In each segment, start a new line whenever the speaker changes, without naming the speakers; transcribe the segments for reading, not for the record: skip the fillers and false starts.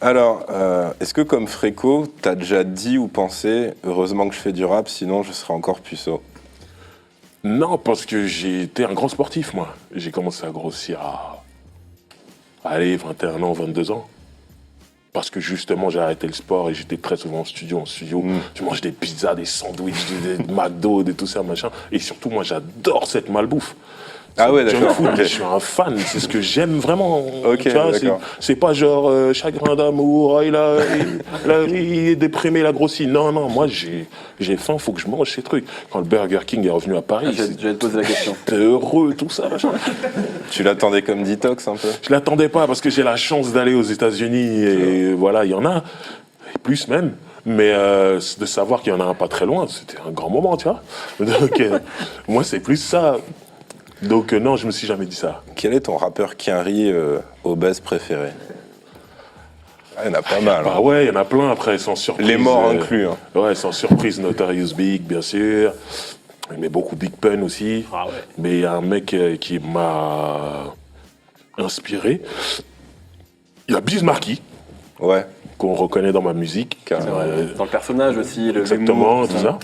Alors, est-ce que comme Fréco, t'as déjà dit ou pensé, heureusement que je fais du rap, sinon je serais encore puceau?
Non, parce que j'ai été un grand sportif, moi. J'ai commencé à grossir allez, 21 ans, 22 ans. Parce que justement, j'ai arrêté le sport et j'étais très souvent en studio. Je mange des pizzas, des sandwichs, des McDo, tout ça, machin. Et surtout, moi, j'adore cette malbouffe.
Ah ouais, d'accord.
Je suis un fan, c'est ce que j'aime vraiment.
Ok,
tu vois,
d'accord.
c'est pas genre chagrin d'amour, il est déprimé, il a grossi. Non, non, moi j'ai faim, faut que je mange ces trucs. Quand le Burger King est revenu à Paris,
J'allais te poser la question.
j'étais heureux, tout ça, machin.
Tu l'attendais comme detox un peu?
Je l'attendais pas parce que j'ai la chance d'aller aux États-Unis et voilà, il y en a, et plus même. Mais de savoir qu'il y en a un pas très loin, c'était un grand moment, tu vois. Donc, moi, c'est plus ça. Donc non, je me suis jamais dit ça.
Quel est ton rappeur Quinry obèse préféré? Ah, il y en a pas mal.
Bah
Hein.
ouais, il y en a plein après, sans surprise.
Les morts inclus. Hein.
Ouais, sans surprise, Notorious Big, bien sûr. Mais beaucoup Big Pun aussi.
Ah ouais.
Mais il y a un mec qui m'a inspiré. Il y a Biz Markie,
Ouais.
qu'on reconnaît dans ma musique.
Dans le personnage aussi,
Exactement,
l'humour,
tout ça.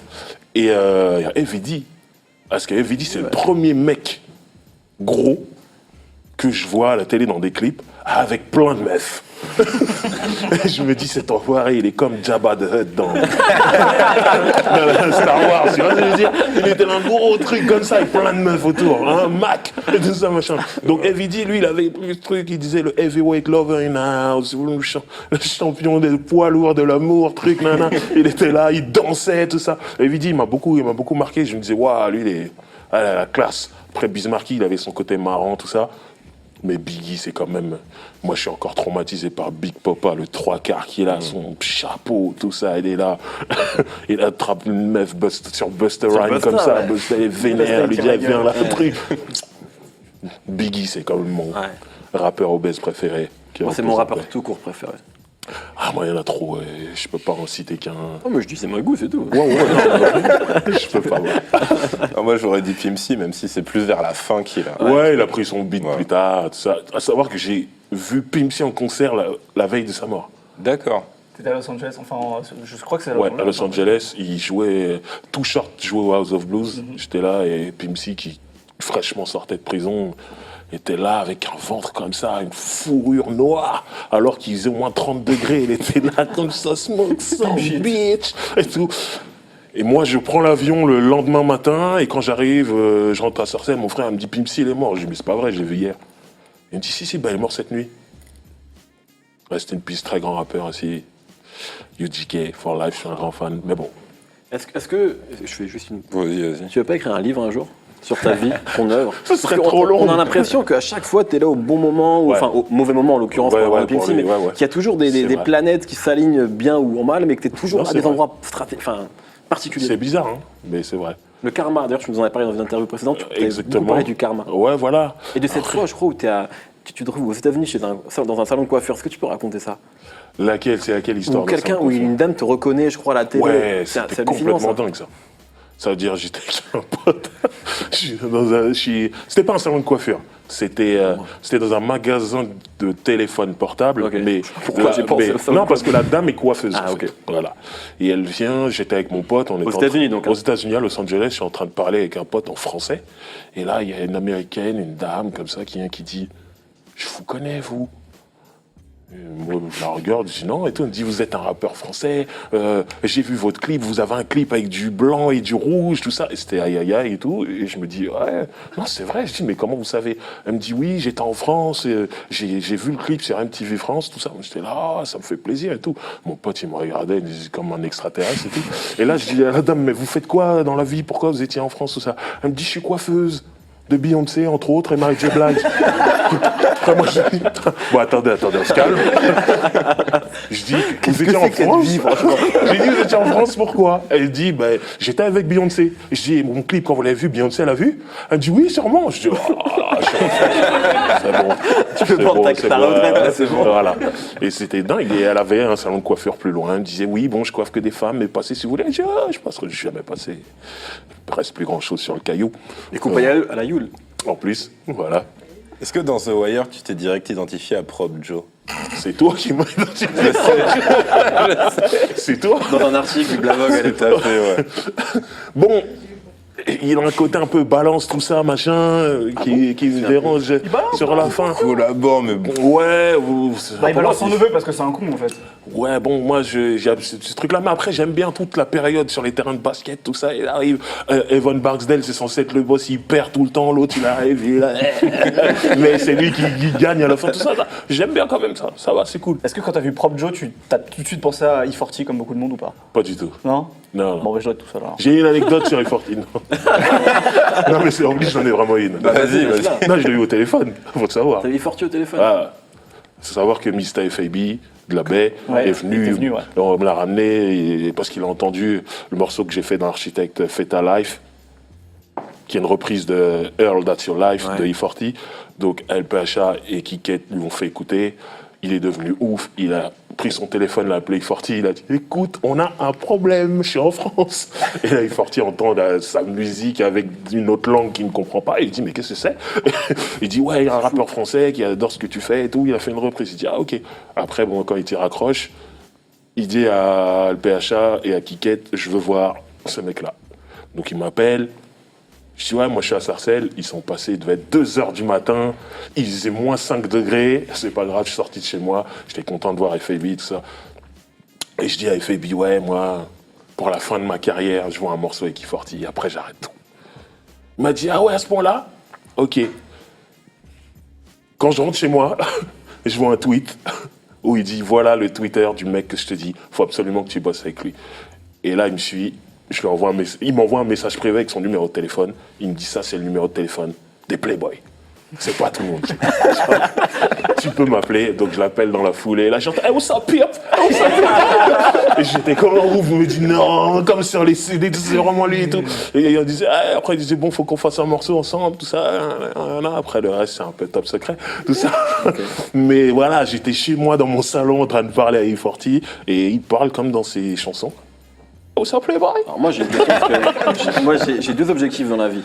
Et il y a Evidi. Parce que Evidi, c'est le premier mec gros que je vois à la télé dans des clips avec plein de meufs. Et je me dis, cet enfoiré, il est comme Jabba the Hutt dans Star Wars, tu vois ce que je veux dire? Il était un gros truc comme ça, avec plein de meufs autour, un Mac, et tout ça, machin. Donc Evidi, lui, il avait plus de trucs, il disait le heavyweight lover in house, le champion des poids lourds de l'amour, truc, nana. Il était là, il dansait, tout ça. Evidi, il m'a beaucoup marqué, je me disais, waouh, lui, il est à la classe. Après, Biz Markie, il avait son côté marrant, tout ça. Mais Biggie, c'est quand même... Moi, je suis encore traumatisé par Big Papa, le trois quarts qui est là, son chapeau, tout ça, il est là. Il attrape une meuf sur Busta Rhymes comme ça.
Ouais.
Busta est vénère, lui dit, viens là, le truc. Biggie, c'est quand même mon rappeur obèse préféré.
Moi, c'est mon rappeur tout court préféré.
Ah, moi, il y en a trop, je peux pas en citer qu'un.
Oh, mais je dis, c'est mon goût, c'est tout.
Ouais, non, je peux pas.
Ah, moi, j'aurais dit Pimp C, même si c'est plus vers la fin qu'il a.
Ouais, il a pris son beat
Ouais.
plus tard, tout ça. À savoir que j'ai vu Pimp C en concert la veille de sa mort.
D'accord.
T'étais à Los Angeles, enfin, je crois que c'est
Ouais, à Los Angeles, il jouait, Too Short jouait au House of Blues. J'étais là et Pimp C, qui fraîchement sortait de prison, était là avec un ventre comme ça, une fourrure noire, alors qu'il faisait au moins 30 degrés. Il était là comme ça, smoke some bitch, et tout. Et moi, je prends l'avion le lendemain matin, et quand j'arrive, je rentre à Sarcelles, mon frère me dit Pimp C, il est mort. Je lui dis, mais c'est pas vrai, je l'ai vu hier. Il me dit, si, bah, il est mort cette nuit. Reste une piste, très grand rappeur aussi. UGK, For Life, je suis un grand fan, mais bon.
Est-ce que... Je fais juste une...
Vas-y.
Tu veux pas écrire un livre un jour sur ta vie, ton œuvre?
Ce serait
Parce qu'on-
trop long.
On a l'impression qu'à chaque fois, t'es là au bon moment, ou,
Ouais.
enfin au mauvais moment en l'occurrence,
Ouais,
pour
ouais,
un Pimp
pour
C,
lui,
mais
ouais, ouais.
qu'il y a toujours des
C'est vrai.
planètes qui s'alignent bien ou en mal, mais que t'es toujours
Non,
à
c'est
des
vrai.
endroits particuliers.
C'est bizarre, hein, mais c'est vrai.
Le karma, d'ailleurs, tu nous en as parlé dans une interview précédente, tu avais beaucoup parlé du karma.
Ouais, voilà.
Et de cette fois, je crois, où tu te retrouves aux États-Unis dans un salon de coiffure. Est-ce que tu peux raconter ça?
C'est laquelle histoire
Où
de
quelqu'un,
ça,
où une dame te reconnaît, je crois, à la télé.
Ouais,
c'est
c'était
hallucinant,
complètement
ça.
dingue, ça. Ça veut dire, j'étais avec un pote. C'était pas un salon de coiffure. C'était dans un magasin de téléphone portable.
Ok.
Mais,
Pourquoi j'ai pensé au salon
non,
de
parce que la dame est coiffeuse.
Ah,
en
ok.
fait. Voilà. Et elle vient, j'étais avec mon pote. On était
États-Unis, donc, hein.
Aux États-Unis, à Los Angeles, je suis en train de parler avec un pote en français. Et là, il y a une américaine, une dame comme ça, qui vient, qui dit, je vous connais, vous. Et moi, je la regarde, je dis non, et tout. Elle me dit, vous êtes un rappeur français, j'ai vu votre clip, vous avez un clip avec du blanc et du rouge, tout ça. Et c'était aïe aïe aïe et tout. Et je me dis, ouais, non, c'est vrai. Je dis, mais comment vous savez? Elle me dit, oui, j'étais en France, j'ai vu le clip sur MTV France, tout ça. J'étais là, ah, ça me fait plaisir et tout. Mon pote, il me regardait, il me disait comme un extraterrestre et tout. Et là, je dis à la dame, mais vous faites quoi dans la vie? Pourquoi vous étiez en France, tout ça? Elle me dit, je suis coiffeuse de Beyoncé, entre autres, et Mary J. Blige. Après, moi, je dis, bon, attendez, on se calme. Je dis, vous étiez en France? J'ai dit, vous étiez en France, pourquoi? Elle dit, ben, j'étais avec Beyoncé. Je dis, mon clip, quand vous l'avez vu, Beyoncé l'a vu? Elle me dit, oui, sûrement. Je dis, oh, je suis en France. C'est bon.
Tu peux prendre ta retraite, là, c'est bon.
Voilà. Et c'était dingue. Et elle avait un salon de coiffure plus loin. Elle me disait, oui, bon, je coiffe que des femmes, mais passez si vous voulez. Je dis, ah, je passerai, je suis jamais passé. Il ne reste plus grand chose sur le caillou.
Et compagnie à la Yule.
En plus, voilà.
Est-ce que dans The Wire, tu t'es direct identifié à Prop Joe?
C'est toi qui m'as identifié. C'est toi.
Dans un article, Blavog, elle est
Tout à fait, ouais.
Bon, il a un côté un peu balance, tout ça, machin, qui me dérange sur la fin.
Collabore, mais bon.
Ouais,
Bah, il balance son neveu parce que c'est un con en fait.
ouais, bon, moi, j'ai ce truc-là, mais après, j'aime bien toute la période sur les terrains de basket, tout ça. Il arrive, Evan Barksdale, c'est censé être le boss, il perd tout le temps, l'autre, il arrive, mais c'est lui qui gagne à la fin, tout ça. J'aime bien quand même ça, ça va, c'est cool.
Est-ce que quand t'as vu Prop Joe, tu t'as tout de suite pensé à E40 comme beaucoup de monde ou pas?
Pas du tout.
Non?
Non, non.
Bon, bah, je dois être tout seul alors.
J'ai une anecdote sur E14. Non, mais c'est en plus, j'en ai vraiment une.
Bah, vas-y, vas-y.
Non, je l'ai eu au téléphone, faut te savoir.
T'as vu Forti au téléphone?
Ah, faut savoir que Mr. FAB de la baie
Ouais,
est
il
venu,
était venu, ouais.
on me l'a ramené parce qu'il a entendu le morceau que j'ai fait dans Architect Feta Life, qui est une reprise de Earl That's Your Life de E40. Donc LPHA et Kiket lui ont fait écouter. Il est devenu ouf. Il a pris son téléphone, l'a appelé E40. Il a dit écoute, on a un problème, je suis en France. Et là, E40 entend sa musique avec une autre langue qu'il ne comprend pas. Il dit mais qu'est-ce que c'est? Il dit ouais, il y a un rappeur français qui adore ce que tu fais et tout. Il a fait une reprise. Il dit ah ok. Après, bon, quand il t'y raccroche, il dit à LPHA et à Kiket je veux voir ce mec-là. Donc il m'appelle. Je dis ouais, moi je suis à Sarcelles, ils sont passés, il devait être 2h du matin, il faisait moins 5 degrés, c'est pas grave, je suis sorti de chez moi, j'étais content de voir FAB, tout ça. Et je dis à FAB, ouais, moi, pour la fin de ma carrière, je vois un morceau avec E40, après j'arrête tout. Il m'a dit, ah ouais, à ce point-là? Ok. Quand je rentre chez moi, je vois un tweet où il dit, voilà le Twitter du mec que je te dis, faut absolument que tu bosses avec lui. Et là, il me suit. Je lui envoie il m'envoie un message privé avec son numéro de téléphone. Il me dit ça, c'est le numéro de téléphone des Playboy. C'est pas tout le monde. Tu peux m'appeler, donc je l'appelle dans la foulée. Là, j'entends, hey, what's up, Pip? What's up, Pip? Et j'étais comme un ouf, il me dit non, comme sur les CD, c'est vraiment lui et tout. Et il disait, ah, après, il disait, bon, faut qu'on fasse un morceau ensemble, tout ça. Après, le reste, c'est un peu top secret, tout ça. Okay. Mais voilà, j'étais chez moi dans mon salon en train de parler à E40 et il parle comme dans ses chansons. Oh, ça plaît, bye.
Alors moi, j'ai deux objectifs dans la vie.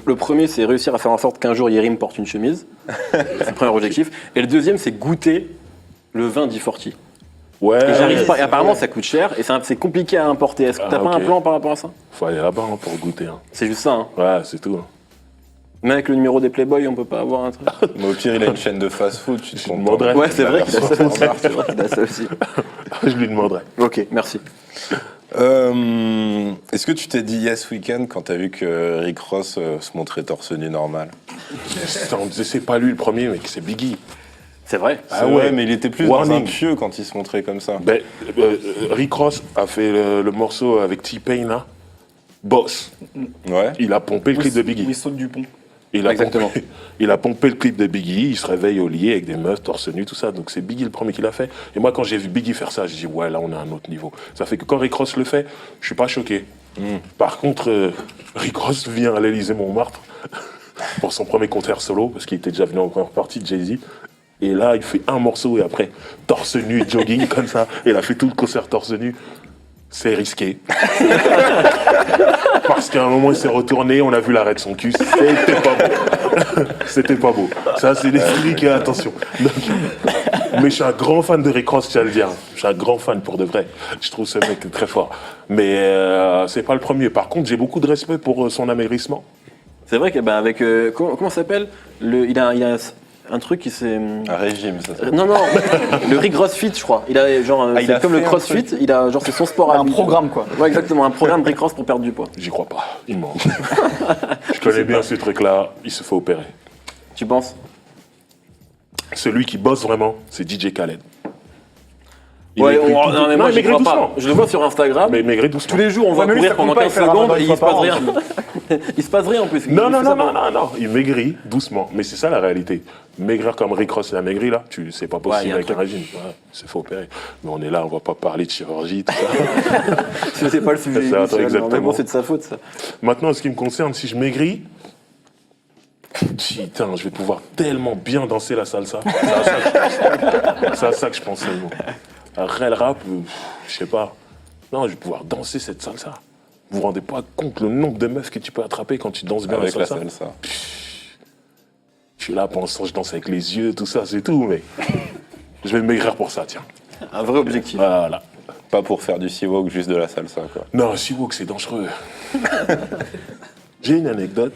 Le premier, c'est réussir à faire en sorte qu'un jour Yerim porte une chemise. C'est le premier objectif. Et le deuxième, c'est goûter le vin d'E40.
Ouais.
Et j'arrive pas. Et apparemment, ça coûte cher et c'est compliqué à importer. Est-ce que t'as pas un plan par rapport à ça?
Faut aller là-bas pour goûter. Hein.
C'est juste ça. Hein.
Ouais, c'est tout.
Mais avec le numéro des Playboy, on peut pas avoir un truc.
Mais au pire, il a une chaîne de fast-food. Tu te
demanderais.
Ouais, c'est vrai qu'il a ça aussi. C'est vrai qu'il a ça aussi.
Je lui demanderai.
Ok, merci.
Est-ce que tu t'es dit yes weekend quand t'as vu que Rick Ross se montrait torse nu normal?
C'est pas lui le premier, mais c'est Biggie.
C'est vrai.
Ah ouais, mais il était plus dans un pieu quand il se montrait comme ça.
Ben, Rick Ross a fait le morceau avec T-Pain là, Boss.
Ouais.
Il a pompé le clip de Biggie.
Il saute du pont.
Exactement.
Il a pompé le clip de Biggie, il se réveille au lit avec des meufs torse nu, tout ça. Donc c'est Biggie le premier qui l'a fait. Et moi, quand j'ai vu Biggie faire ça, je dis ouais, là on est à un autre niveau. Ça fait que quand Rick Ross le fait, je suis pas choqué. Par contre, Rick Ross vient à l'Élysée-Montmartre pour son premier concert solo, parce qu'il était déjà venu en première partie de Jay-Z. Et là, il fait un morceau et après, torse nu, jogging comme ça. Et il a fait tout le concert torse nu. C'est risqué. Parce qu'à un moment, il s'est retourné, on a vu l'arrêt de son cul. C'était pas beau. C'était pas beau. Ça, c'est des flics, attention. Donc, mais je suis un grand fan de Rick Ross, je tiens à le dire. Je suis un grand fan pour de vrai. Je trouve ce mec très fort. Mais c'est pas le premier. Par contre, j'ai beaucoup de respect pour son amaigrissement.
C'est vrai que avec comment ça s'appelle il a un truc qui s'est...
Un régime, ça s'appelle.
Non, le Rick Rossfit, je crois. Il a genre, c'est comme le CrossFit, il a genre c'est son sport à
un programme quoi.
Ouais, exactement, un programme Rick Ross pour perdre du poids.
J'y crois pas, il ment. Je connais bien ce truc-là, il se fait opérer.
Tu penses?
Celui qui bosse vraiment, c'est DJ Khaled.
Ouais, non, mais moi
il
j'y crois
maigrit
pas.
doucement.
Je le vois sur Instagram.
Mais maigrit doucement.
Tous les jours, on va
mais lui,
courir
ça
pendant
compte pas,
15
il fait un
secondes
rabat
et
une
il se
fois
passe
par
rien.
an.
Il se passe rien en plus.
Non, il maigrit doucement. Mais c'est ça la réalité. Maigrir comme Rick Ross l'a maigri là, c'est pas possible avec un régime. Ouais, c'est faut opérer. Mais on est là, on va pas parler de chirurgie, tout ça.
C'est pas le sujet.
Exactement.
C'est de sa faute ça.
Maintenant, en ce qui me concerne, si je maigris, putain, je vais pouvoir tellement bien danser la salsa. C'est à ça que je pense seulement. Après le rap, je sais pas. Non, je vais pouvoir danser cette salsa. Vous vous rendez pas compte le nombre de meufs que tu peux attraper quand tu danses bien
avec
la salsa?
la salsa.
Je suis là, pour l'instant, je danse avec les yeux, tout ça, c'est tout, mais je vais maigrir pour ça, tiens.
Un vrai objectif.
Voilà.
Pas pour faire du sea-walk, juste de la salsa, quoi.
Non, si walk, c'est dangereux. J'ai une anecdote.